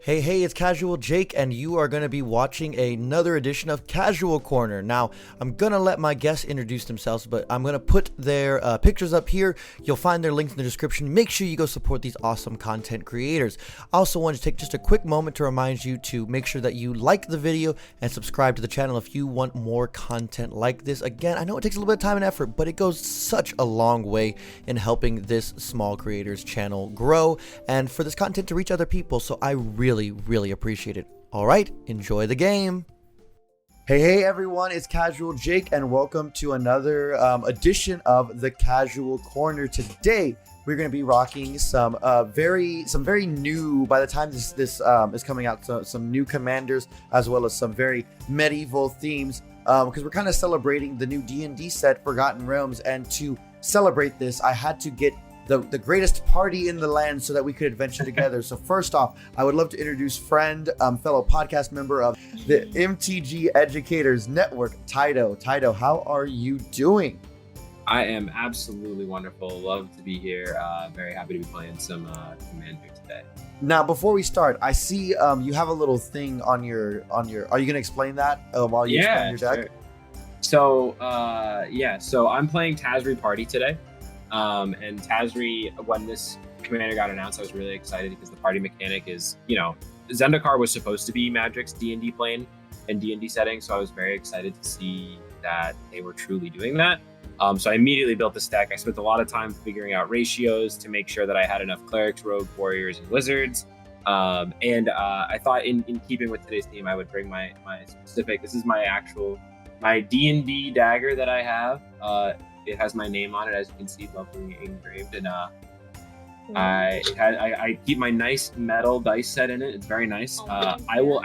Hey, it's Casual Jake, and you are going to be watching another edition of Casual Corner. Now, I'm going to let my guests introduce themselves, but I'm going to put their pictures up here. You'll find their links in the description. Make sure you go support these awesome content creators. I also want to take just a quick moment to remind you to make sure that you like the video and subscribe to the channel if you want more content like this. Again, I know it takes a little bit of time and effort, but it goes such a long way in helping this small creators channel grow and for this content to reach other people, so I really appreciate it. All right, enjoy the game. Hey everyone, it's Casual Jake, and welcome to another edition of the Casual Corner. Today we're going to be rocking some very new, by the time this is coming out, so some new commanders as well as some very medieval themes, because we're kind of celebrating the new D&D set Forgotten Realms, and to celebrate this I had to get the greatest party in the land so that we could adventure together. So first off, I would love to introduce friend, fellow podcast member of the MTG Educators Network, TYTO. TYTO, how are you doing? I am absolutely wonderful. Love to be here. Very happy to be playing some Commander today. Now, before we start, I see you have a little thing on your. Are you going to explain that while you explain your deck? Sure. So I'm playing Tazri Party today. And Tazri, when this commander got announced, I was really excited because the party mechanic is, Zendikar was supposed to be Magic's D&D plane and D&D setting, so I was very excited to see that they were truly doing that. So I immediately built this deck. I spent a lot of time figuring out ratios to make sure that I had enough clerics, rogue, warriors, and wizards. I thought in keeping with today's theme, I would bring my specific, this is my D&D dagger that I have. It has my name on it, as you can see, lovely engraved, and I keep my nice metal dice set in it. It's very nice. I will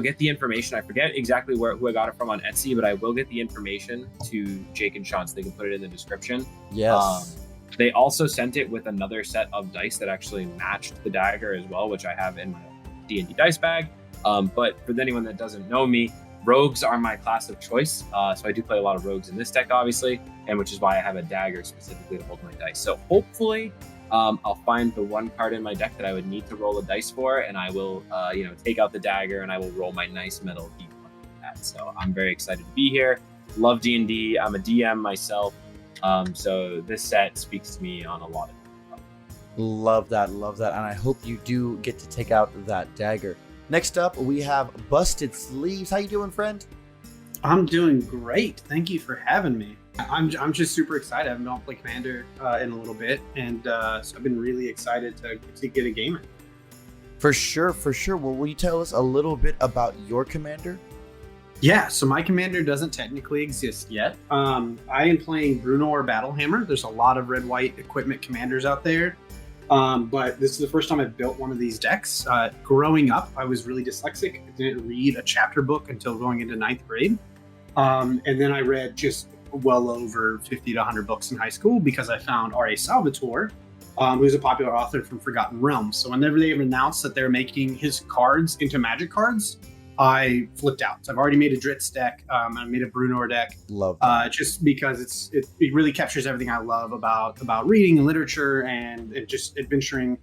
get the information. I forget exactly who I got it from on Etsy, but I will get the information to Jake and Sean so they can put it in the description. Yes. They also sent it with another set of dice that actually matched the dagger as well, which I have in my D&D dice bag. But for anyone that doesn't know me, rogues are my class of choice, so I do play a lot of rogues in this deck, obviously, and which is why I have a dagger specifically to hold my dice. So hopefully, I'll find the one card in my deck that I would need to roll a dice for, and I will, take out the dagger, and I will roll my nice metal D1 with that. So I'm very excited to be here. Love D&D. I'm a DM myself, so this set speaks to me on a lot of levels. Love that, and I hope you do get to take out that dagger. Next up, we have Busted Sleeves. How you doing, friend? I'm doing great. Thank you for having me. I'm just super excited. I haven't been able to play Commander in a little bit, and so I've been really excited to get a game in. For sure. Well, will you tell us a little bit about your Commander? Yeah, so my Commander doesn't technically exist yet. I am playing Bruenor Battlehammer. There's a lot of red-white equipment commanders out there. But this is the first time I've built one of these decks. Growing up, I was really dyslexic. I didn't read a chapter book until going into 9th grade. And then I read just well over 50 to 100 books in high school because I found R.A. Salvatore, who's a popular author from Forgotten Realms. So whenever they announced that they're making his cards into Magic cards, I flipped out. So I've already made a Dritz deck. I made a Bruenor deck. Love that. Just because it really captures everything I love about reading and literature and just adventuring.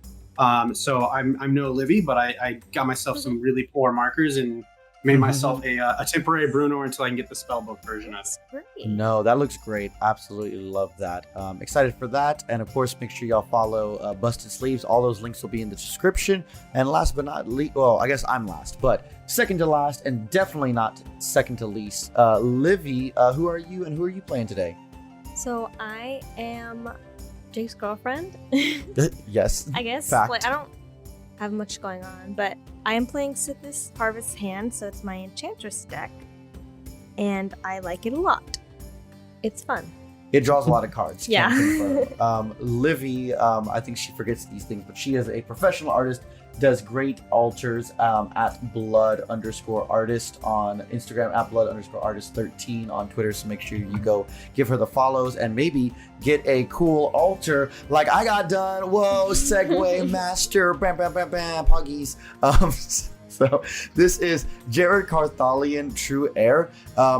So I'm no Livy, but I got myself some really poor markers and made myself a temporary Bruenor until I can get the spellbook version of it. No, that looks great. Absolutely love that. Excited for that. And of course, make sure y'all follow Busted Sleeves. All those links will be in the description. And last but not least, well, I guess I'm last, but second to last and definitely not second to least, Livy, who are you and who are you playing today? So I am Jake's girlfriend. Yes. I guess. Fact. Like, I don't have much going on, but I am playing Sythis Harvest Hand, so it's my Enchantress deck, and I like it a lot. It's fun. It draws a lot of cards. Yeah. Livy, I think she forgets these things, but she is a professional artist, does great altars at blood_artist on Instagram, at blood_artist13 on Twitter. So make sure you go give her the follows and maybe get a cool altar like I got done. Whoa, segue master, bam, bam, bam, bam, puggies. So this is Jared Carthalion True Heir,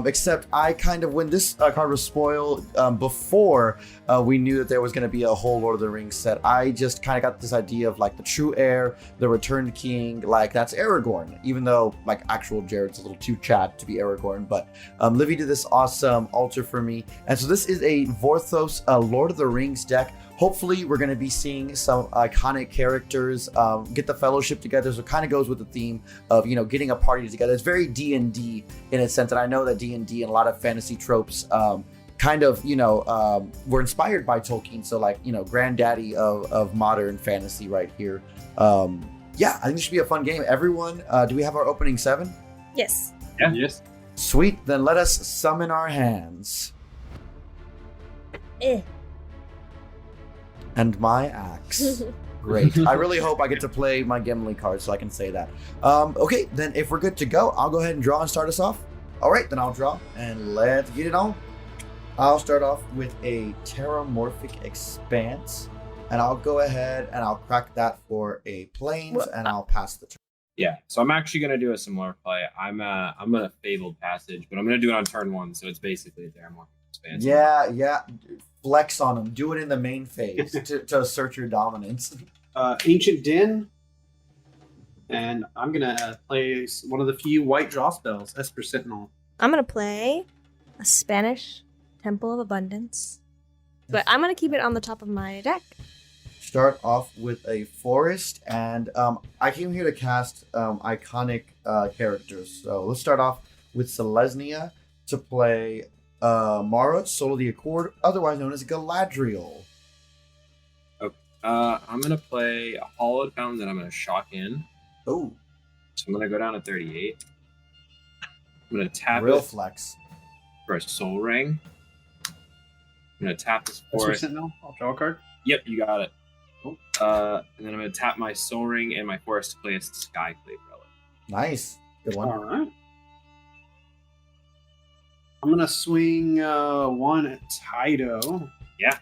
except I kind of, when this card was spoiled before we knew that there was going to be a whole Lord of the Rings set, I just kind of got this idea of like the True Heir, the Returned King, like that's Aragorn, even though like actual Jared's a little too Chad to be Aragorn, but Livy did this awesome altar for me. And so this is a Vorthos Lord of the Rings deck. Hopefully, we're going to be seeing some iconic characters get the fellowship together. So it kind of goes with the theme of, you know, getting a party together. It's very D&D in a sense. And I know that D&D and a lot of fantasy tropes kind of, you know, were inspired by Tolkien. So like, you know, granddaddy of modern fantasy right here. Yeah, I think this should be a fun game. Everyone, do we have our opening 7? Yes. Yeah. Yes. Sweet. Then let us summon our hands. And my axe. Great. I really hope I get to play my Gimli card so I can say that. Okay, then if we're good to go, I'll go ahead and draw and start us off. All right, then I'll draw and let's get it on. I'll start off with a Terramorphic Expanse, and I'll go ahead and I'll crack that for a Plains, and I'll pass the turn. Yeah, so I'm actually going to do a similar play. I'm a Fabled Passage, but I'm going to do it on turn 1, so it's basically a Terramorphic Expanse. Yeah. Flex on them. Do it in the main phase to assert your dominance. Ancient Din. And I'm going to play one of the few white draw spells, Esper Sentinel. I'm going to play a Spanish Temple of Abundance. But I'm going to keep it on the top of my deck. Start off with a forest, and I came here to cast iconic characters. So let's start off with Selesnya to play Mara, Soul of the Accord, otherwise known as Galadriel. Okay. I'm going to play a Hollowed Fountain that I'm going to shock in. Oh. So I'm going to go down to 38. I'm going to tap Real it flex. for a Soul Ring. I'm going to tap this Esper forest. Sentinel. I'll draw a card. Yep, you got it. Cool. And then I'm going to tap my Soul Ring and my forest to play a Skyclave Relic. Nice. Good one. All right. I'm going to swing one at TYTO. Yeah.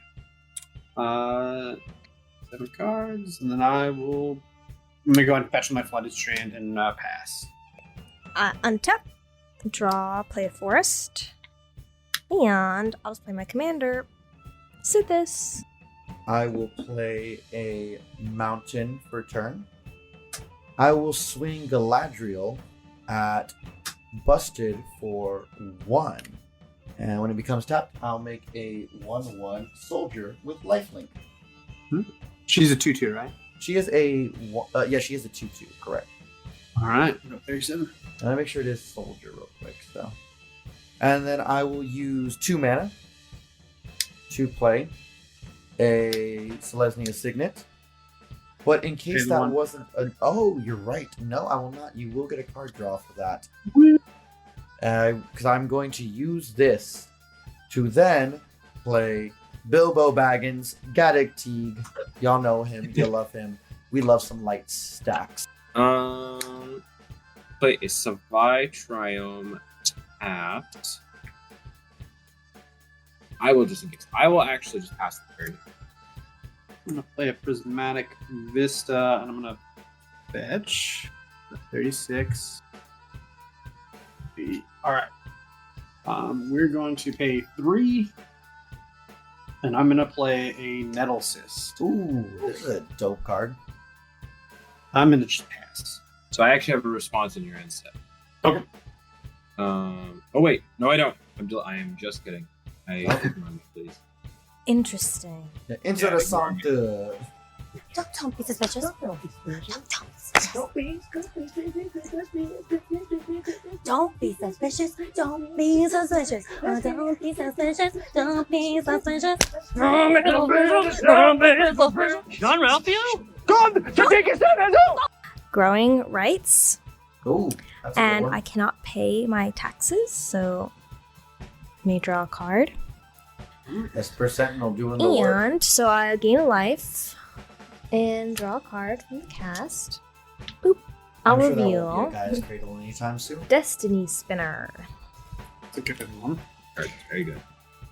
7 cards, and then I'm going to go ahead and fetch my Flooded Strand and pass. Untap, draw, play a forest, and I'll just play my commander, Sythis. I will play a mountain for turn. I will swing Galadriel at Busted for 1. And when it becomes tapped, I'll make a 1/1 soldier with lifelink. She's a 2/2, right? She is a she is a 2/2, correct. All right. 37. And I make sure it is soldier real quick. So, and then I will use 2 mana to play a Selesnya Signet. But in case Pin that one. wasn't oh, you're right. No, I will not. You will get a card draw for that. Because I'm going to use this to then play Bilbo Baggins, Gaddock Teague. Y'all know him. You love him. We love some light stacks. Play a Savai Triome tapped. I will actually just pass the turn. I'm going to play a Prismatic Vista, and I'm going to fetch 36. All right. We're going to pay 3, and I'm going to play a Nettle Cyst. Ooh, this is a dope card. I'm going to just pass. So I actually have a response in your end step. Okay. Oh wait, no, I don't. I am just kidding. Remember, please. Interesting. Interessante. Don't be suspicious. Don't be suspicious. Don't be suspicious. Don't be suspicious. Don't be suspicious. Don't be suspicious. Don't be suspicious. John Ralphio? Growing rights, Ooh, that's a good and one. I cannot pay my taxes, so let me draw a card. Esper Sentinel doing the work. And so I gain a life and draw a card from the cast. Boop. I'll I'm sure that won't reveal be a guy's cradle anytime soon. Destiny Spinner. It's a good one. Very, very good.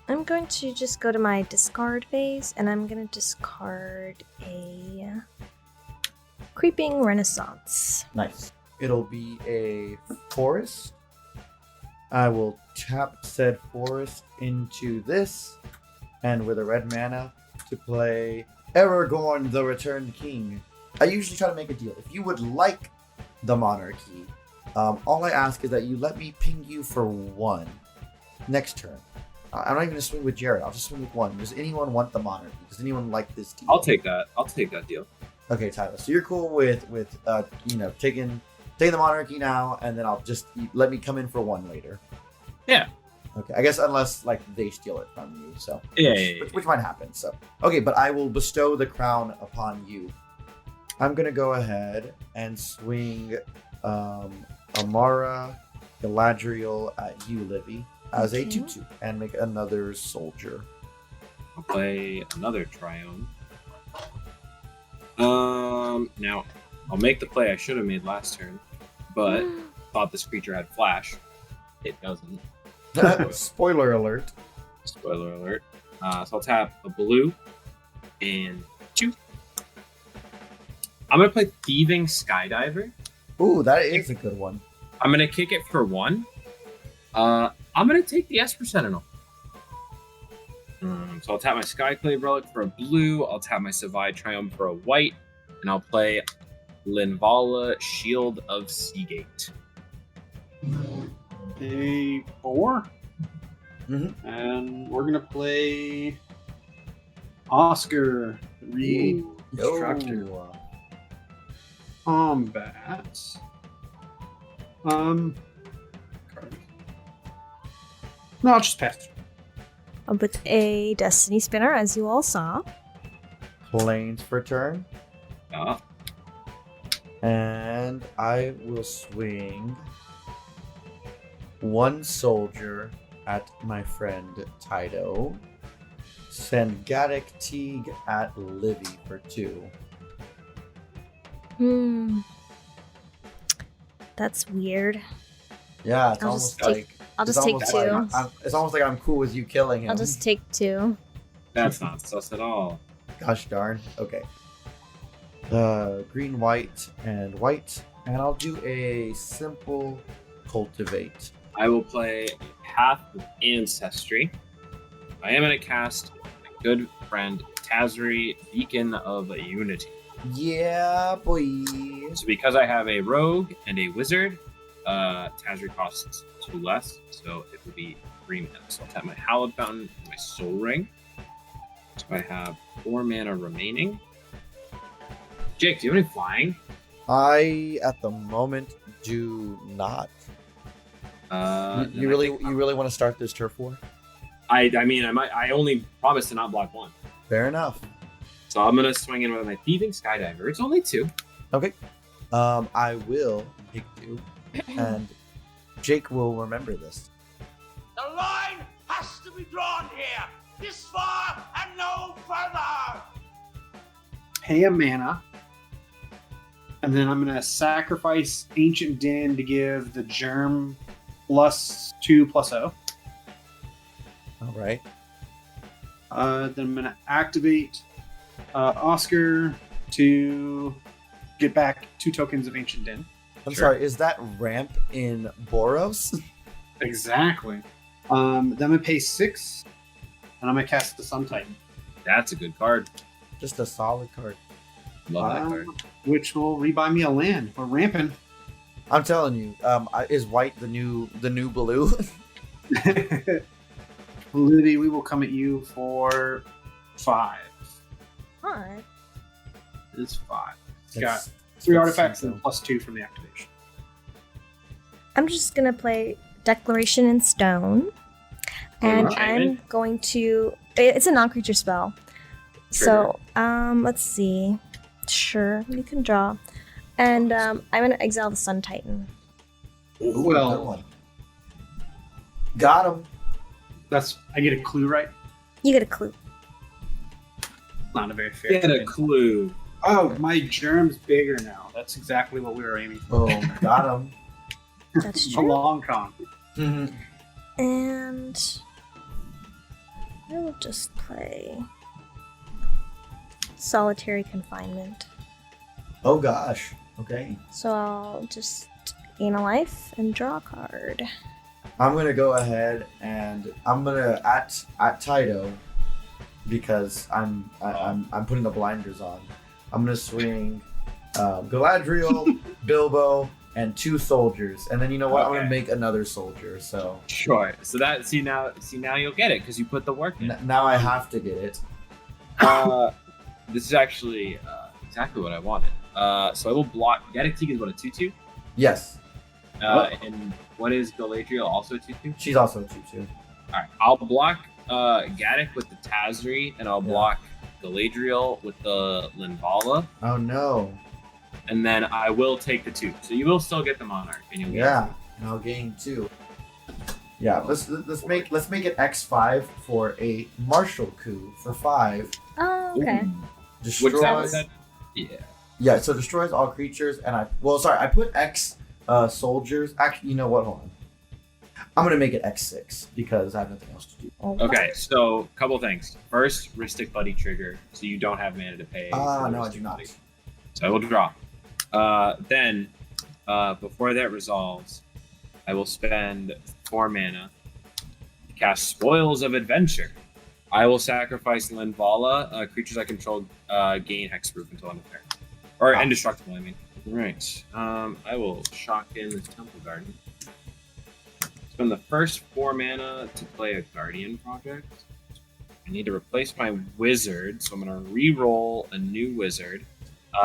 I'm going to just go to my discard phase, and I'm going to discard a Creeping Renaissance. Nice. it'll be a forest. I will tap said forest into this, and with a red mana to play Aragorn the Returned King. I usually try to make a deal. If you would like the monarchy, all I ask is that you let me ping you for 1 next turn. I'm not even going to swing with Jared. I'll just swing with 1. Does anyone want the monarchy? Does anyone like this deal? I'll take that. I'll take that deal. Okay, Tyler. So you're cool with taking the monarchy now, and then I'll just let me come in for 1 later. Yeah. Okay. I guess unless like they steal it from you, so Yeah. which might happen. So okay, but I will bestow the crown upon you. I'm gonna go ahead and swing Amara Galadriel at you, Livy, as a 2/2, and make another soldier. I'll play another Triome. Now I'll make the play I should have made last turn, but thought this creature had flash. It doesn't. Spoiler alert. Spoiler alert. So I'll tap a blue and 2. I'm gonna play Thieving Skydiver. Ooh, that is a good one. I'm gonna kick it for 1. I'm gonna take the Esper Sentinel. So I'll tap my Skyclave Relic for a blue. I'll tap my Savai Triumph for a white, and I'll play Linvala Shield of Seagate. A 4. Mm-hmm. And we're gonna play Oscar Reconstructor. Combat. No, I'll just pass. I'll put a Destiny Spinner, as you all saw. Planes for turn. Uh, And I will swing 1 soldier at my friend TYTO. Send Gaddock Teague at Livy for 2. That's weird. Yeah, it's I'll almost just like I'll just take 2. it's almost like I'm cool with you killing him. I'll just take 2. that's not sus at all. Gosh darn. Okay. Green, white, and white, and I'll do a simple cultivate. I will play Path of Ancestry. I am going to cast my good friend Tazri, Beacon of Unity. Yeah, boy. So because I have a rogue and a wizard, Tazri costs 2 less, so it will be 3 mana. So I'll tap my Hallowed Fountain and my Soul Ring. So I have 4 mana remaining. Jake, do you have any flying? I, at the moment, do not. You really want to start this turf war? I mean, I only promise to not block 1. Fair enough. So I'm gonna swing in with my Thieving Skydiver. It's only 2. Okay. I will take 2, and Jake will remember this. The line has to be drawn here. This far and no further. Pay a mana. And then I'm gonna sacrifice Ancient Den to give the germ +2/+0. All right. Then I'm gonna activate Oscar to get back 2 tokens of Ancient Den. I'm sorry. Is that ramp in Boros? Exactly. Then I'm gonna pay 6, and I'm gonna cast the Sun Titan, That's a good card. Just a solid card. Love that card. which will rebuy me a land. We're ramping. I'm telling you. Is white the new blue? Liddy, we will come at you for 5. Alright. It's 5. It's got That's- 3 that's artifacts and simple. +2 from the activation. I'm just gonna play Declaration in Stone. And Okay. I'm going to it's a non-creature spell. So, let's see. Sure, you can draw. And I'm gonna exile the Sun Titan. Ooh, Well- good one. Got him. I get a clue right. You get a clue. Not a very fair. Get a trade. clue. Oh, my germ's bigger now. That's exactly what we were aiming for. Boom. Got him. That's A true. long con. And I will just play Solitary Confinement. Oh gosh. Okay. So I'll just gain a life and draw a card. I'm gonna go ahead and I'm gonna at TYTO, because I'm putting the blinders on. I'm gonna swing Galadriel, Bilbo, and 2 soldiers, and then you know what? I'm gonna make another soldier. So Sure. So that see now you'll get it because you put the work in. now I have to get it. This is actually exactly what I wanted. So I will block. Gatic is what, a 2/2? Yes. And what is Galadriel, also a 2/2? She's also a 2/2. All right. I'll block Gatic with the Tazri, and I'll block Galadriel with the Linvala. Oh no. And then I will take the 2. So you will still get the Monarch. And you'll Yeah. And I'll gain 2. Yeah. Let's make it X5 for a martial coup for 5. Oh, okay. Destroys. Which that was that? Yeah. Yeah. So destroys all creatures, and I put X soldiers. Actually, you know what? Hold on. I'm gonna make it X6 because I have nothing else to do. Okay, so couple things. First, Ristic Buddy trigger, so you don't have mana to pay. No, I do not. Buddy. So I will draw. Then, before that resolves, I will spend 4 mana to cast Spoils of Adventure. I will sacrifice Linvala. Creatures I control gain hexproof until end of turn. Or indestructible, I mean. Right. I will shock in this Temple Garden. Spend the first 4 mana to play a Guardian project. I need to replace my wizard, so I'm going to re-roll a new wizard. So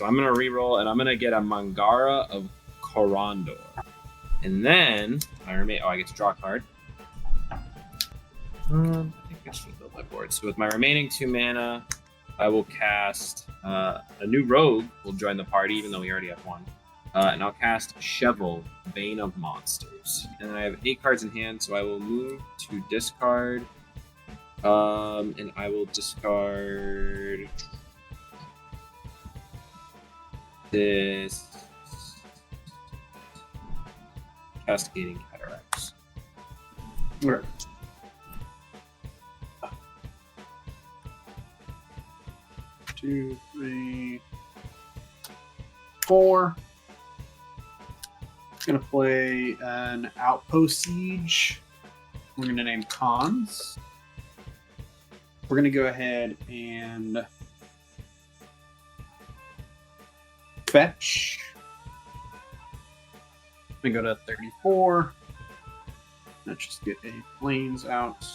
I'm going to re-roll, and I'm going to get a Mangara of Corondor. And then, I get to draw a card. I think I should build my board. So with my remaining 2 mana, I will cast a new rogue will join the party, even though we already have 1. And I'll cast Shevel, Bane of Monsters. And then I have 8 cards in hand, so I will move to discard. And I will discard this Cascading Cataracts. Right. Two, 3, 4. Gonna play an Outpost Siege. We're gonna name Cons. We're gonna go ahead and fetch. We go to 34. Let's just get a Plains out.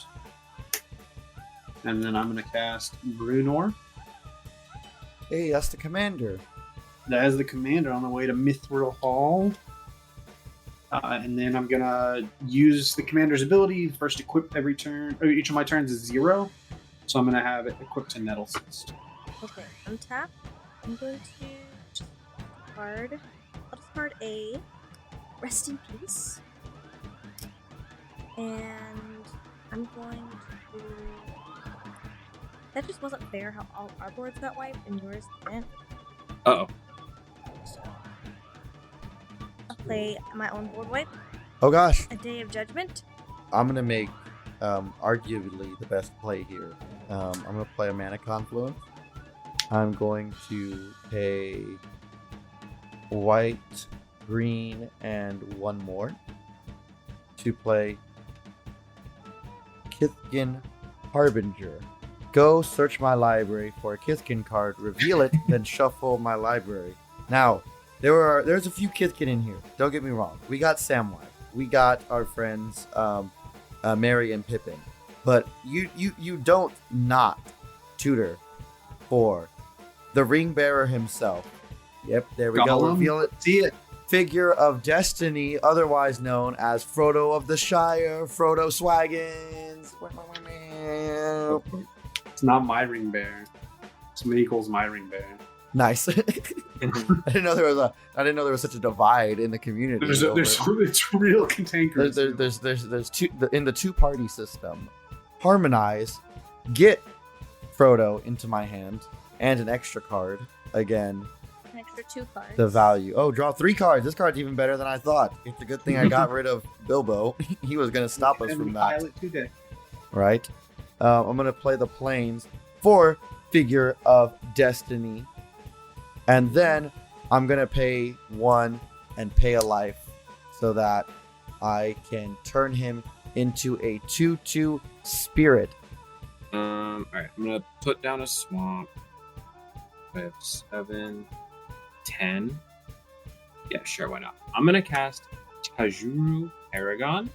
And then I'm gonna cast Bruenor. Hey, that's the commander. That is the commander on the way to Mithril Hall. And then I'm gonna use the commander's ability. First equip every turn, or each of my turns is 0. So I'm gonna have it equipped to Nettle Cyst. Okay, untap. I'm going to just card. I'll discard a Rest in Peace. And I'm going to. That just wasn't fair how all our boards got wiped and yours didn't. Uh-oh. So I'll play my own board wipe. Oh gosh. A Day of Judgment. I'm gonna make arguably the best play here. I'm gonna play a Mana Confluence. I'm going to pay white, green, and 1 more to play Ithilien Harbinger. Go search my library for a Ithilien card, reveal it, then shuffle my library. Now, there's a few Ithilien in here. Don't get me wrong. We got Samwise. We got our friends Merry and Pippin. But you don't not tutor for the ring bearer himself. Yep, there we go. Reveal it. See it. Figure of Destiny, otherwise known as Frodo of the Shire, Frodo Swaggins. It's not my ring bearer. It's Meekol's my ring bearer. Nice. I didn't know there was such a divide in the community. There's real cantankerous. There's two in the 2-party system. Harmonize, get Frodo into my hand, and an extra card. Again, An extra 2 cards. the value. Oh, draw 3 cards. This card's even better than I thought. It's a good thing I got rid of Bilbo. He was gonna stop us from that. Pilot today. Right. I'm gonna play the Plains for Figure of Destiny, and then I'm going to pay 1 and pay a life so that I can turn him into a 2/2 spirit. All right, I'm gonna put down a swamp. I have 7, 10. Yeah, sure, why not? I'm gonna cast Tazri Paragon,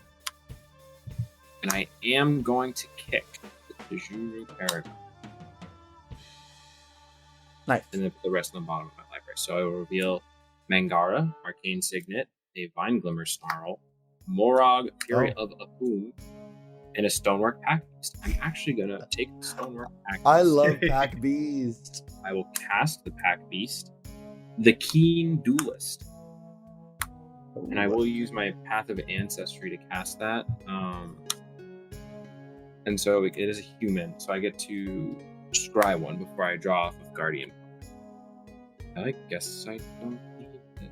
and I am going to kick the Tazri Paragon. Nice. And then put the rest on the bottom of my library. So I will reveal Mangara, Arcane Signet, a Vine Glimmer Snarl, Morag, Fury of Ahum, and a Stonework Pack Beast. I'm actually gonna take the Stonework Pack Beast. I love Pack Beast. I will cast the Pack Beast, the Keen Duelist, and I will use my Path of Ancestry to cast that. And so it is a human, so I get to scry one before I draw off of Guardian. I guess I don't need this.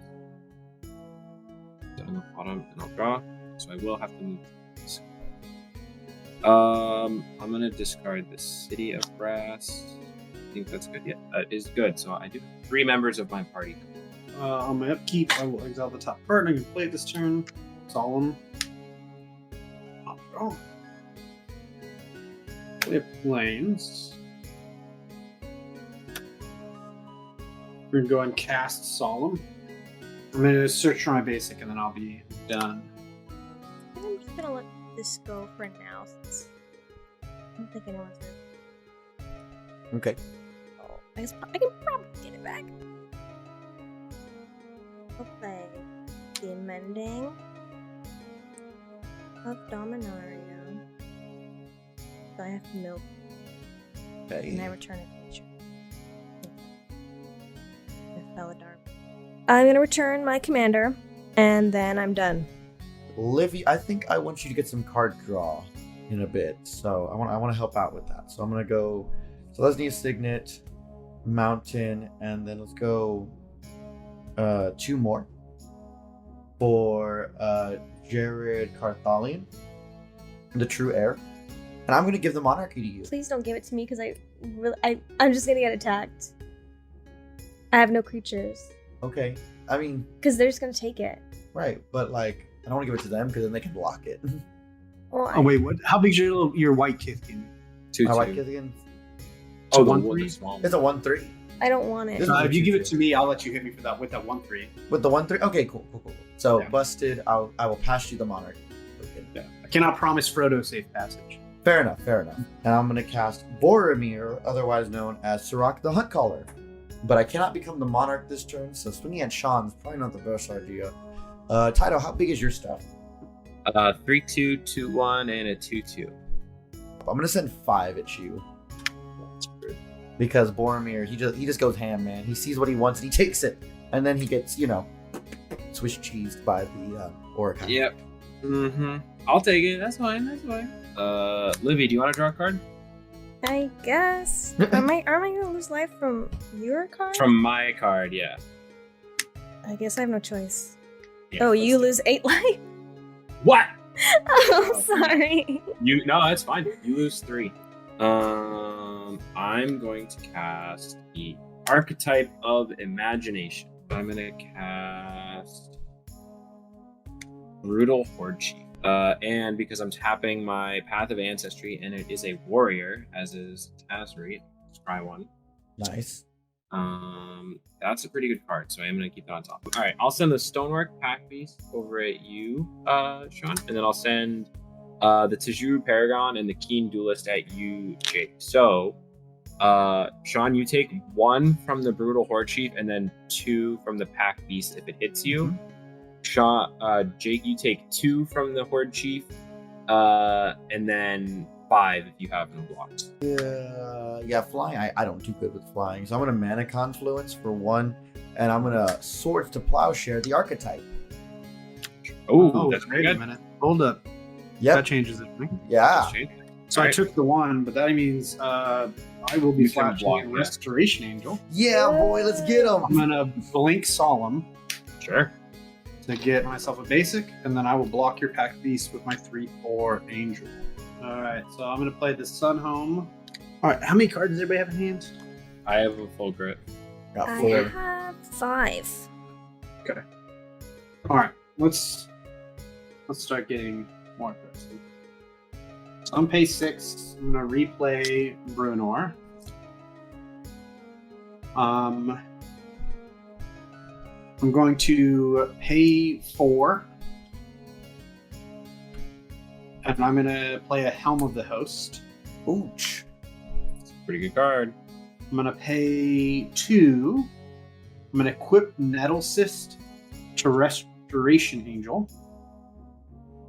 Put it on the bottom, and I'll draw. So I will have to move this. I'm gonna discard the City of Brass. I think that's good. Yeah, that is good. So I do 3 members of my party. On my upkeep, I will exile the top card and I can play it this turn. Solemn. Oh. Play Plains. We're gonna go and cast Solemn. I'm gonna search for my basic and then I'll be done. I think I'm just gonna let this go for now since I don't think anyone's gonna. Okay. Oh, I guess I can probably get it back. I'll play the Amending of Dominaria. So I have milk. Okay. And I return a creature. I'm gonna return my commander, and then I'm done. Livy, I think I want you to get some card draw in a bit, so I want to help out with that. So I'm gonna go. So let's need Signet, Mountain, and then let's go 2 more for Jared Carthalion, the True Heir, and I'm gonna give the Monarchy to you. Please don't give it to me because I'm just gonna get attacked. I have no creatures. Okay, I mean, because they're just gonna take it. Right, but like I don't want to give it to them because then they can block it. Well, Oh wait, what? How big's your White Kithkin? 2/2. White Kithkin. Oh, One, the one three? that's small. It's a 1/3 I don't want it. This- If you give it to me, I'll let you hit me for that with that 1/3. with the 1/3. Okay, cool. So Yeah. busted. I will pass you the Monarchy. Okay. Yeah. I cannot promise Frodo safe passage. Fair enough. And I'm gonna cast Boromir, otherwise known as Sirach the Hunt Caller. But I cannot become the Monarch this turn, so swinging at Sean's probably not the best idea. TYTO, how big is your stuff? 3/2, 2/1, and a 2/2. I'm gonna send 5 at you. Because Boromir, he just goes ham, man. He sees what he wants and he takes it, and then he gets Swiss cheesed by the Oracle. Yep. I'll take it. That's fine. Livy, do you want to draw a card? I guess. Am I gonna lose life from your card? From my card, yeah. I guess I have no choice. Yeah, Oh, let's you do lose 8 life? What? Oh, sorry. No, that's fine. You lose 3. I'm going to cast the Archetype of Imagination. I'm going to cast Brutal Horde Chief. And because I'm tapping my Path of Ancestry, and it is a warrior, as is Tazri, scry 1. Nice. That's a pretty good card, so I'm gonna keep that on top. All right, I'll send the Stonework Pack Beast over at you, Sean, and then I'll send the Tazri Paragon and the Keen Duelist at you, Jake. So, Sean, you take 1 from the Brutal Horde Chief, and then 2 from the Pack Beast if it hits you. Sean, Jake, you take 2 from the Horde Chief, and then 5 if you have no blocks. Yeah, flying. I don't do good with flying, so I'm gonna Mana Confluence for 1, and I'm gonna Swords to Plowshare the Archetype. Oh, that's pretty wait good. a minute. Hold up. Yep. That changes it. Yeah. So I Alright. took the 1, but that means I will be You can flashing block a that. Restoration Angel. Yeah, boy, let's get I'm him. gonna blink Solemn Sure. to get myself a basic, and then I will block your Pack Beast with my 3/4 Angel. Alright, so I'm gonna play the Sun Home. Alright, how many cards does everybody have in hand? I have a full grip. Got I 4. have have 5. Okay. All right. Let's start getting more thirsty. So on page 6, I'm gonna replay Bruenor. I'm going to pay 4, and I'm gonna play a Helm of the Host. Ooch. It's a pretty good card. I'm gonna pay 2. I'm gonna equip Nettle Cyst to Restoration Angel,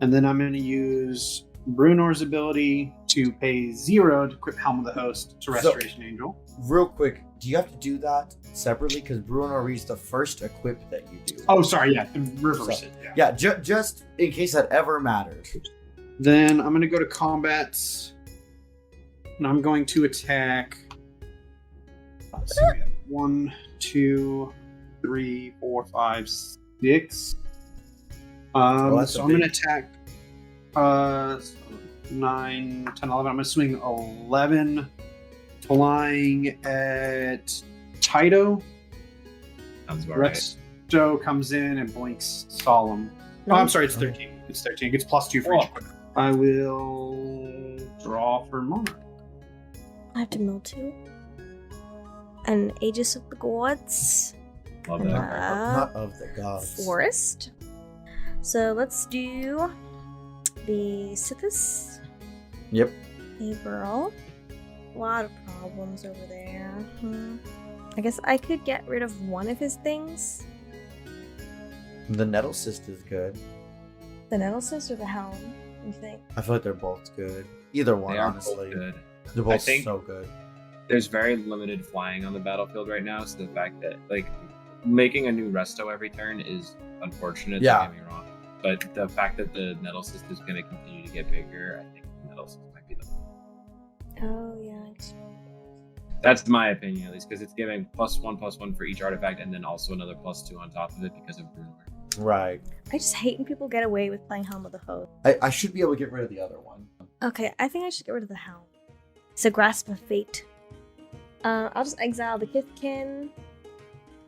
and then I'm gonna use Bruenor's ability to pay 0 to equip Helm of the Host to Restoration Angel. Real quick, do you have to do that separately? Because Bruenor reads the first equip that you do. Oh, sorry, yeah, reverse it. Yeah, just in case that ever matters. Then I'm gonna go to combat, and I'm going to attack. Let's see, we have 1, 2, 3, 4, 5, 6. So I'm gonna attack 9, 10, 11. I'm gonna swing 11, flying at TYTO. Sounds about right. Resto comes in and blinks solemn. Oh, I'm sorry, it's 13. It's 13. It gets +2 for each equipment. I will draw for Monarch. I have to mill 2. And Aegis of the Gods. Love And, that. Not of the gods. Forest. So let's do the Sythis. Yep. A girl. A lot of problems over there. I guess I could get rid of one of his things. The Nettle Cyst is good. The Nettle Cyst or the Helm, you think? I feel like they're both good. Either one, They are honestly. both good. They're I both think- so good. There's very limited flying on the battlefield right now, so the fact that making a new resto every turn is unfortunate. Yeah. Don't get me wrong, but the fact that the Nettle Cyst is going to continue to get bigger, I think the Nettle Cyst might be the. Oh, yeah. That's my opinion, at least, because it's giving +1/+1 for each artifact, and then also another +2 on top of it because of Bruenor. Right. I just hate when people get away with playing Helm of the Host. I should be able to get rid of the other one. Okay, I think I should get rid of the Helm. It's a Grasp of Fate. I'll just exile the Kithkin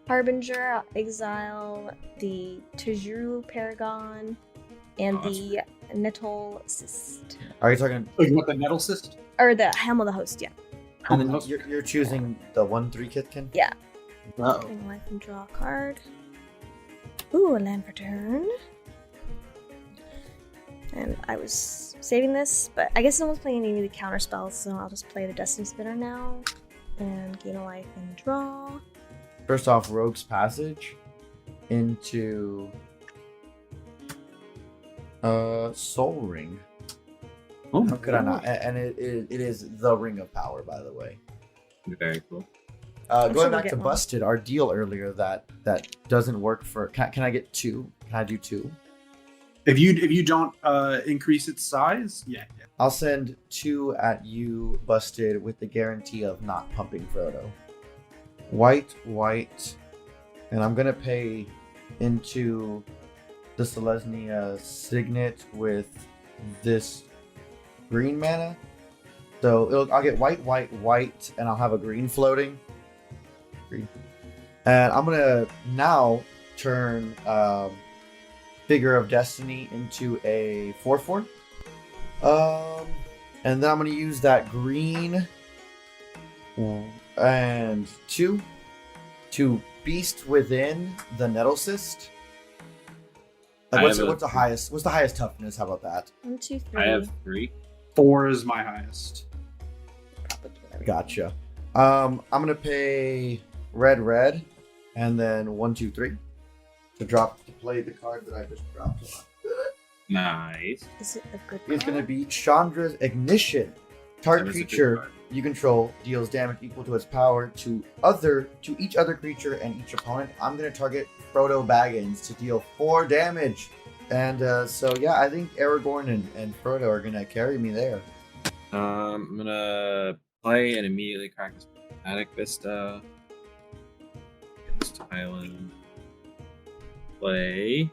Harbinger, I'll exile the Tazri Paragon, and the Nettle Cyst. Are you talking? Oh, you want the Nettle Cyst? Or the Helm of the Host, yeah. And then you're choosing the 1/3 Kithkin? Yeah. Uh-oh. Bring life and draw a card. Ooh, a land for turn. And I was saving this, but I guess no one's playing any of the counter spells, so I'll just play the Destiny Spinner now. And gain a life and draw. First off, Rogue's Passage into Soul Ring. Oh, How could I not? And it is the Ring of Power, by the way. Very cool. sure Going we'll back get to one. Busted, our deal earlier that doesn't work for. Can I get 2? Can I do 2? If you don't increase its size, yeah. I'll send 2 at you, Busted, with the guarantee of not pumping Frodo. White, and I'm gonna pay into the Селезнja Signet with this green mana. So I'll get white, and I'll have a green floating. Green. And I'm gonna now turn Figure of Destiny into a 4/4. And then I'm gonna use that green and 2 to Beast Within the Nettle Cyst. What's the highest toughness? How about that? 1, 2, 3. I have 3. 4 is my highest. Gotcha. I'm gonna pay red, and then 1, 2, 3 to play the card that I just dropped. Nice. Is it a good It's card? gonna be Chandra's Ignition. Target That is a good creature card. you control deals damage equal to its power to each other creature and each opponent. I'm gonna target Frodo Baggins to deal 4 damage. And so yeah, I think Aragorn and Frodo are gonna carry me there. I'm gonna play and immediately crack this Attic Vista. Get this island. Play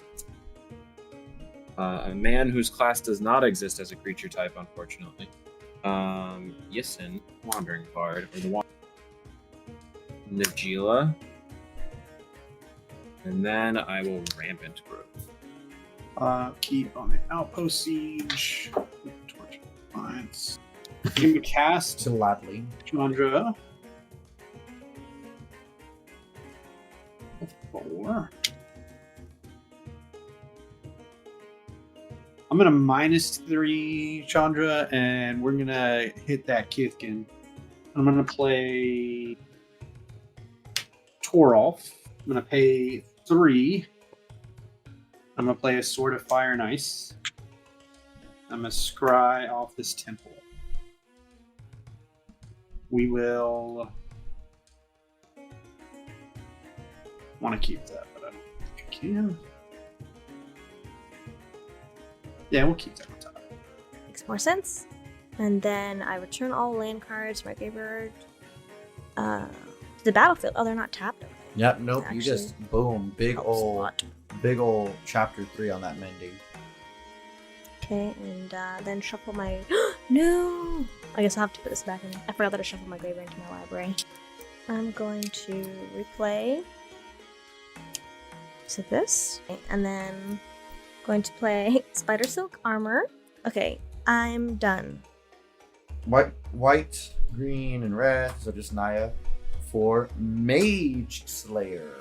a man whose class does not exist as a creature type, unfortunately. Ysn, Wandering Bard, or the Najila. And then I will Rampant Growth. Keep on the Outpost Siege. Torch Defiance. Give me cast. Gladly. Chandra. 4. I'm gonna -3 Chandra, and we're gonna hit that Kithkin. I'm gonna play Torolf. I'm gonna pay 3. I'm gonna play a Sword of Fire and Ice. I'm gonna scry off this temple. We will want to keep that, but I don't think I can. Yeah, we'll keep that on top. Makes more sense. And then I return all land cards to my graveyard. To the battlefield. Oh, they're not tapped. Yep, nope. You Actually just boom, big helps a ol' lot. chapter 3 on that mending. Okay, and then shuffle my. No! I guess I'll have to put this back in. I forgot that I shuffled my graveyard into my library. I'm going to replay Sythis, and then going to play Spider Silk Armor. Okay, I'm done. White, green, and red. So just Naya for Mage Slayer.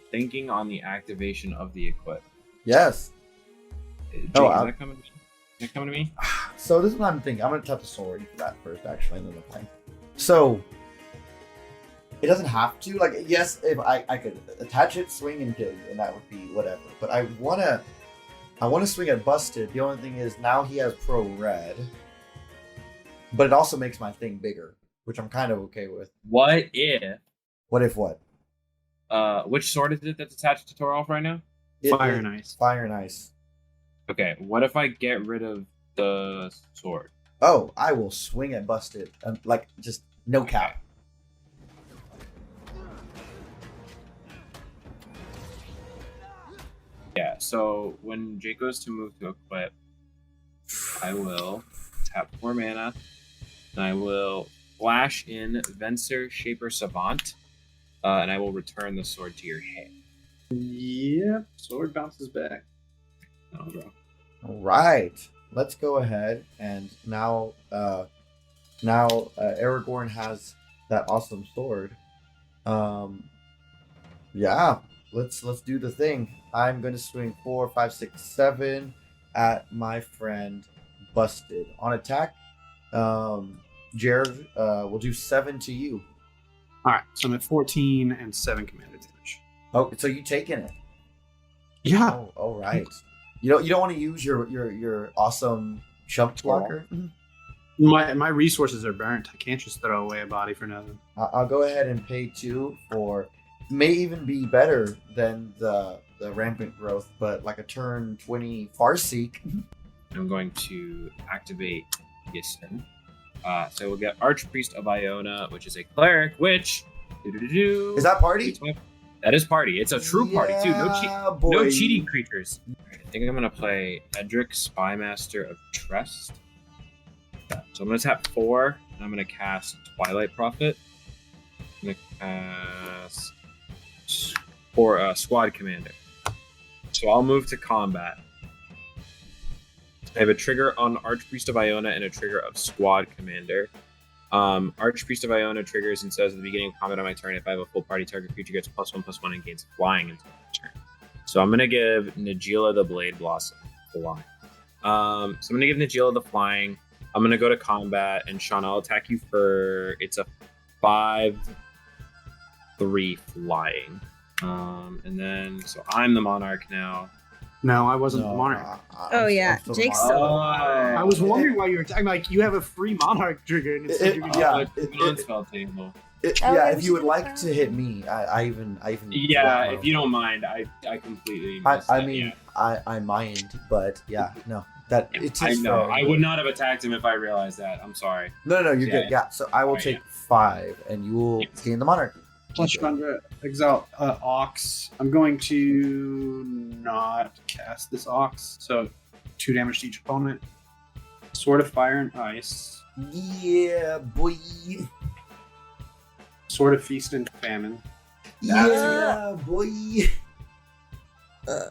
Thinking on the activation of the equip. Yes. Jake, Oh, is that coming to me? Is that coming to me? So this is what I'm thinking. I'm gonna tap the sword for that first, actually, and then the plane. So it doesn't have to. Like, yes, if I could attach it, swing, and kill you, and that would be whatever. But I wanna swing at Busted. The only thing is now he has pro red, but it also makes my thing bigger, which I'm kind of okay with. What if? What if what? Which sword is it that's attached to Torolf right now? Fire and Ice. Fire and Ice. Okay, what if I get rid of the sword? Oh, I will swing at Busted. Like, just no cap. Yeah, so when Jake goes to move to equip, I will tap 4 mana, and I will flash in Venser Shaper Savant, and I will return the sword to your hand. Yep, sword bounces back. Oh, bro. All right, let's go ahead and now Aragorn has that awesome sword. Yeah, let's do the thing. I'm gonna swing 4, 5, 6, 7 at my friend Busted. On attack, Jared will do 7 to you. All right, so I'm at 14 and 7 commander damage. Oh, so you taking it? Yeah. Oh, all right. You don't want to use your awesome chump blocker. My resources are burnt. I can't just throw away a body for nothing. I'll go ahead and pay 2 for. May even be better than the rampant growth, but like a turn 20 Farseek. I'm going to activate Giston. So we'll get Archpriest of Iona, which is a cleric, which Is that party? That is party. It's a true party too. Boy. No cheating creatures. I think I'm gonna play Edric, Spymaster of Trust. So I'm gonna tap 4, and I'm gonna cast Twilight Prophet. I'm gonna cast Squad Commander. So I'll move to combat. I have a trigger on Archpriest of Iona and a trigger of Squad Commander. Archpriest of Iona triggers and says at the beginning of combat on my turn, if I have a full party, target creature gets +1/+1 and gains flying until my turn. So I'm gonna give Najeela the Blade Blossom flying. So I'm gonna give Najeela the flying. I'm gonna go to combat, and Sean, I'll attack you for it's a 5/3 flying. And then so I'm the Monarch now. No, I wasn't the monarch. Oh, yeah. I'm still Jake's the still- monarch. I was wondering why you were attacking. Like, you have a free monarch trigger, and it's Yeah. Non-spell table. Oh, Yeah, yeah, if we you would should like do to hit me, I even. Yeah, if you don't mind, I completely. missed I that, mean, yeah. I mind, but yeah, no, that it's. I his know. fair. I would not have attacked him if I realized that. I'm sorry. No, you're Yeah. good. Yeah, so I will Right, take 5, and you will Yes. gain the monarch. Plus Chandra, exile Ox. I'm going to not cast this Ox, so 2 damage to each opponent. Sword of Fire and Ice. Yeah, boy. Sword of Feast and Famine. Yeah, boy.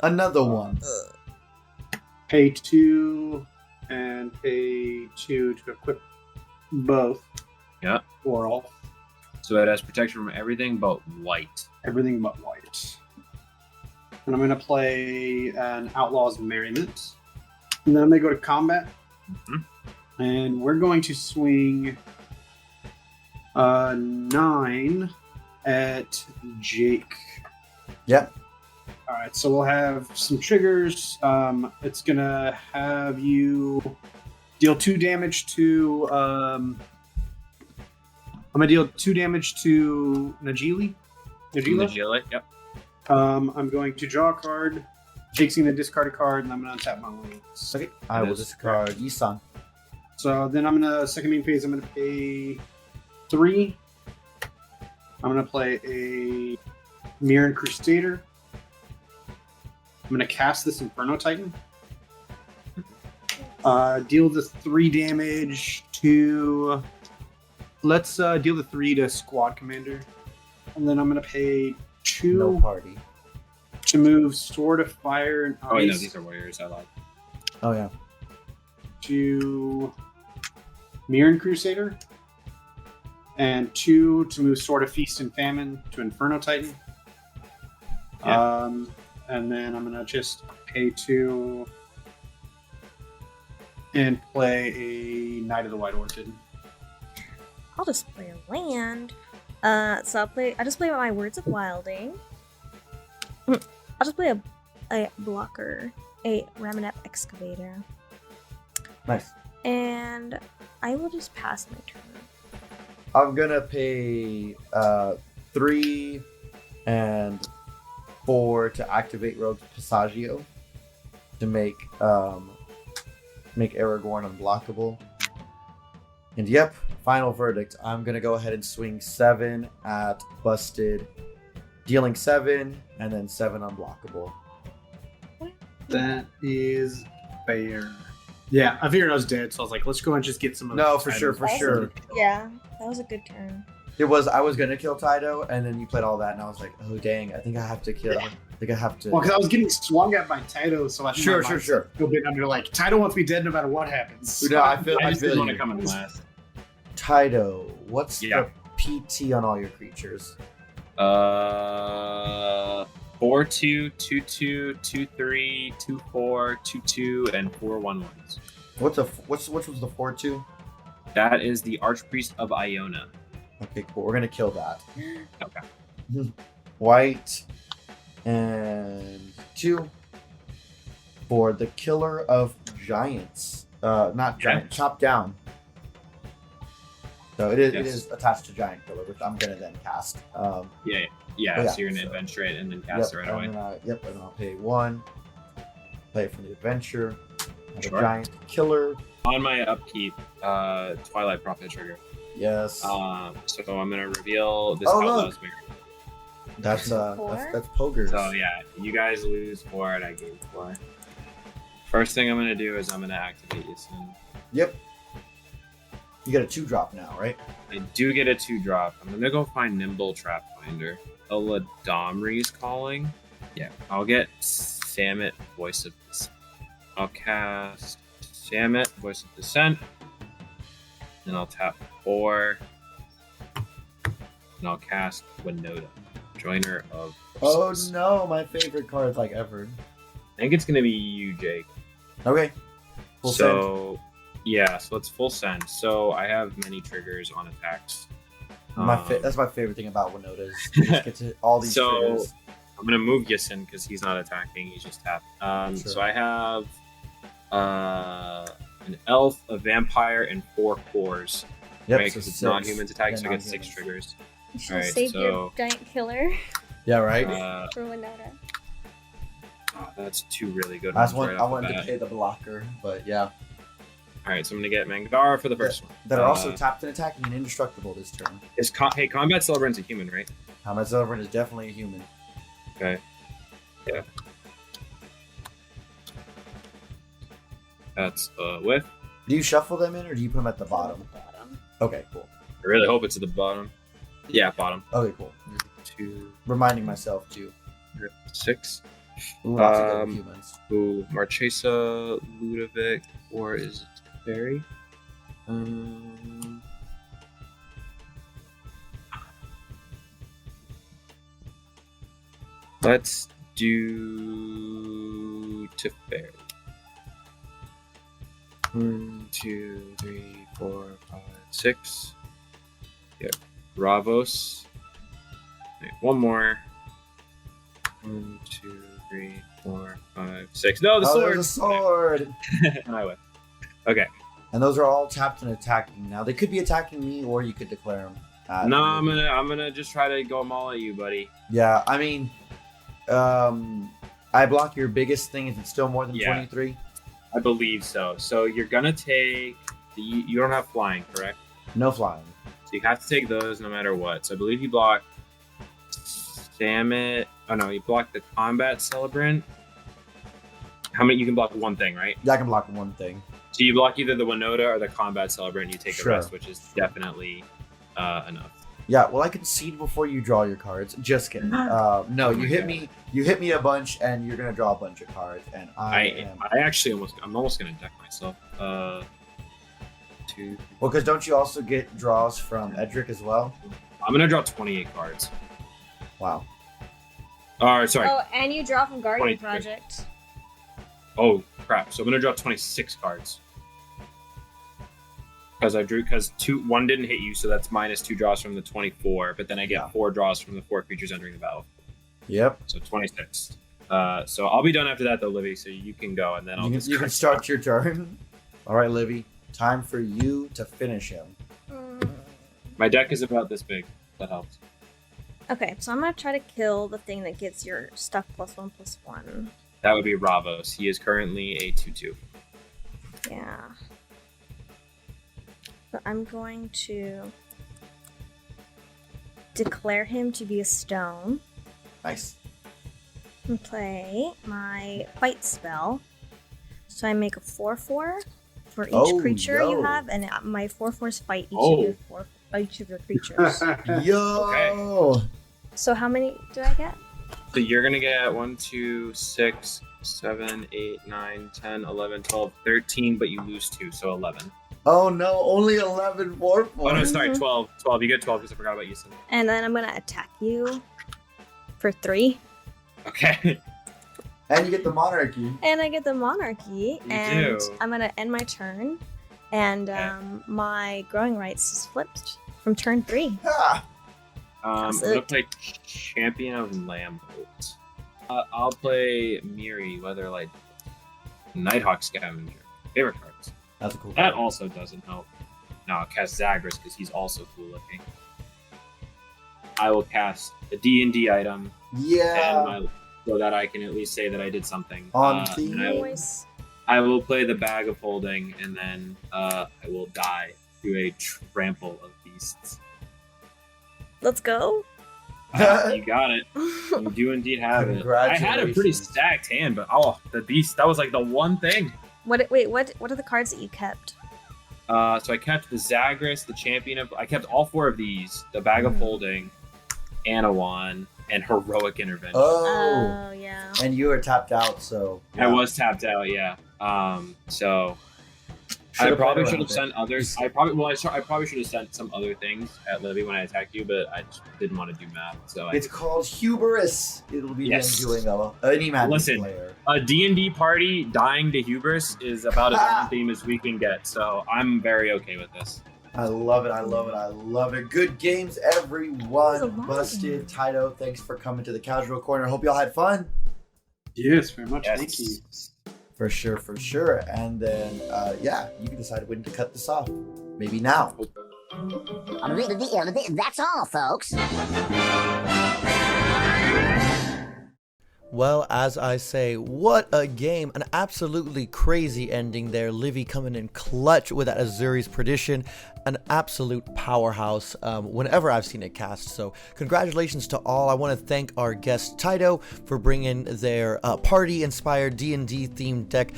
Another one. Pay 2 and pay 2 to equip both. Yeah. Or all. So it has protection from everything but white. Everything but white. And I'm going to play an Outlaw's Merriment. And then I'm going to go to combat. Mm-hmm. And we're going to swing 9 at Jake. Yep. All right, so we'll have some triggers. It's going to have you deal 2 damage to... I'm going to deal 2 damage to Nagila. Yep. I'm going to draw a card. Jake's going to discard a card, and I'm going to untap my lands. Okay, I will discard Yisan. So then I'm going to, second main phase, I'm going to pay 3. I'm going to play a Mirren Crusader. I'm going to cast this Inferno Titan. Deal the 3 damage to... Let's deal the 3 to Squad Commander. And then I'm going to pay 2 No party. to move Sword of Fire and Ice Oh, no, these are warriors. I like. Oh, yeah. to Mirren Crusader. And 2 to move Sword of Feast and Famine to Inferno Titan. Yeah. And then I'm going to just pay 2 and play a Knight of the White Orchid. I'll just play a land. So I just play my Words of Wilding. I'll just play a blocker, a Ramanep Excavator. Nice. And I will just pass my turn. I'm gonna pay 3 and 4 to activate Rogue Passaggio to make Aragorn unblockable. And yep, final verdict. I'm gonna go ahead and swing 7 at Busted, dealing 7 and then 7 unblockable. That is fair. Yeah, I figured I was dead, so I was like, let's go and just get some of No, these for sure, items. for sure. Yeah, that was a good turn. It was. I was gonna kill TYTO, and then you played all that, and I was like, oh dang, I think I have to kill. I think I have to. Well, because I was getting swung at by TYTO, so I think Sure, my sure, mindset sure. Go bit under like TYTO wants me dead no matter what happens. No, I feel. I I just feel didn't want to you. come in last. TYTO, what's Yeah. the PT on all your creatures? 4/2, 2/2, 2/3, 2/4, 2/2, and 4/1/1s. What was the 4/2? That is the Archpriest of Iona. Okay, cool. We're gonna kill that. Okay. White and 2 for the Killer of Giants. Not giant. Chop down. So it is. It Yes. is attached to Giant Killer, which I'm gonna then cast. Yeah. Yeah, So you're gonna adventure it and then cast it right away. And then I'll pay 1. Play it from the adventure. Have Sure. a Giant Killer. On my upkeep, Twilight Prophet trigger. Yes. So I'm gonna reveal this Oh, Outlaw's look. Mirror. that's 4? that's Pogers. So yeah, you guys lose 4 and I gain 4. First thing I'm gonna do is I'm gonna activate Yisan. Yep. You get a 2-drop now, right? I do get a 2-drop. I'm gonna go find Nimble Trapfinder. Eladamri's Calling. Yeah, I'll get Samet, Voice of Descent. I'll cast Samet, Voice of Descent. Then I'll tap 4. And I'll cast Winota, Joiner of Oh Forces. no, my favorite cards like ever. I think it's gonna be you, Jake. Okay. Full so it's full send. So I have many triggers on attacks. That's my favorite thing about Winota is you just get to all these So triggers. I'm gonna move Yisan because he's not attacking; he's just tapped. Sure. So I have an elf, a vampire, and 4 cores. Yep, right? so Because it's 6. non-humans attack, Yeah, so I get 6 non-humans. triggers. You should Alright, save your so- giant killer Yeah, right. for Winota. That's 2 really good I ones. just want right I off the wanted to bat. pay the blocker, but yeah. Alright, so I'm gonna get Mangara for the first one. That are also tapped and attacking and indestructible this turn. Hey, Combat Celebrant's a human, right? Combat Celebrant is definitely a human. Okay. Yeah. That's with. Do you shuffle them in or do you put them at the bottom? Bottom. Okay, cool. I really hope it's at the bottom. Yeah, bottom. Okay, cool. 2, Reminding myself too. 6. Ooh, lots of good humans. Ooh, Marchesa, Ludovic, or is it Barry? Let's do Teferi. 1, 2, 3, 4, 5, 6. Yep. Ravos. Wait, one more. 1, 2, 3, 4, 5, 6. No, the sword. There's a sword. And I win. Okay. And those are all tapped and attacking. Now they could be attacking me, or you could declare them. No, I'm gonna just try to go them all at you, buddy. Yeah, I mean, I block your biggest thing. Is it still more than 23? I believe so. So you're gonna take you don't have flying, correct? No flying. So you have to take those no matter what. So I believe you block Stammet. Oh no, you block the combat celebrant. How many? You can block one thing, right? Yeah, I can block one thing. So you block either the Winota or the combat celebrant. And you take Sure. the rest, which is definitely enough. Yeah, well, I concede before you draw your cards. Just kidding. No, you hit me. You hit me a bunch, and you're gonna draw a bunch of cards, and I'm almost gonna deck myself. 2. Well, because don't you also get draws from Edric as well? I'm gonna draw 28 cards. Wow. Sorry. Oh, and you draw from Guardian 23. Project. Oh crap! So I'm gonna draw 26 cards. Because one didn't hit you, so that's -2 draws from the 24. But then I get 4 draws from the 4 creatures entering the battle. Yep. So 26. So I'll be done after that, though, Livy. So you can go, and then I'll. You can start your turn. All right, Livy. Time for you to finish him. My deck is about this big. That helps. Okay, so I'm gonna try to kill the thing that gets your stuff +1/+1. That would be Ravos. He is currently a 2/2. Yeah. So I'm going to declare him to be a stone. Nice. And play my fight spell. So I make a 4/4 for each creature you have, and my 4/4s fight each of your creatures. Yo. Okay. So how many do I get? So you're gonna get 1, 2, 6, 7, 8, 9, 10, 11, 12, 13, but you lose 2, so 11. Oh no, only 11 4/4. Oh no, sorry, 12. 12. You get 12 because I forgot about you. And then I'm gonna attack you for 3. Okay. And you get the monarchy. And I get the monarchy. You do. I'm gonna end my turn. And my growing rights is flipped from turn 3. Ah. I'm gonna play Champion of Lambholt. I'll play Miri, Weatherlight, Nighthawk Scavenger. Favorite cards. That's a cool That card. also doesn't help. No, I'll cast Zagreus because he's also cool looking. I will cast a D&D item. Yeah. So that I can at least say that I did something. On theme. I will play the Bag of Holding, and then I will die to a trample of beasts. Let's go. You got it. You do indeed have it. I had a pretty stacked hand, but the beast, that was like the one thing. What are the cards that you kept? So I kept the Zagreus, the Champion of... I kept all 4 of these. The Bag of Holding, Anawan, and Heroic Intervention. Oh, yeah. And you were tapped out, so... I was tapped out, yeah. So... I probably should have sent others. I probably should have sent some other things at Livy when I attacked you, but I just didn't want to do math. So it's called hubris. It'll be doing any Magic player. A D&D party dying to hubris is about as on theme as we can get. So I'm very okay with this. I love it. I love it. I love it. Good games, everyone. Busted. TYTO, thanks for coming to the Casual Corner. Hope y'all had fun. Yes, very much. Yes. Thank you. For sure. And then, you can decide when to cut this off. Maybe now. That's all, folks. Well, as I say, what a game. An absolutely crazy ending there. Livy coming in clutch with that Azuri's Perdition. An absolute powerhouse whenever I've seen it cast. So congratulations to all. I want to thank our guest TYTO for bringing their party-inspired D&D themed deck.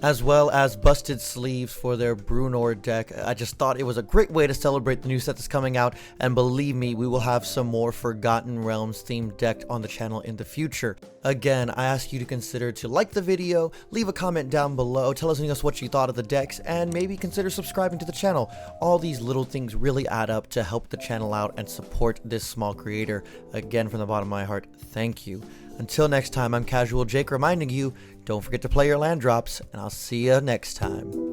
as well as Busted Sleeves for their Bruenor deck. I just thought it was a great way to celebrate the new set that's coming out, and believe me, we will have some more Forgotten Realms themed deck on the channel in the future. Again, I ask you to consider to like the video, leave a comment down below, tell us what you thought of the decks, and maybe consider subscribing to the channel. All these little things really add up to help the channel out and support this small creator. Again, from the bottom of my heart, thank you. Until next time, I'm 𝐂𝐤𝐬𝐿 reminding you, don't forget to play your land drops, and I'll see you next time.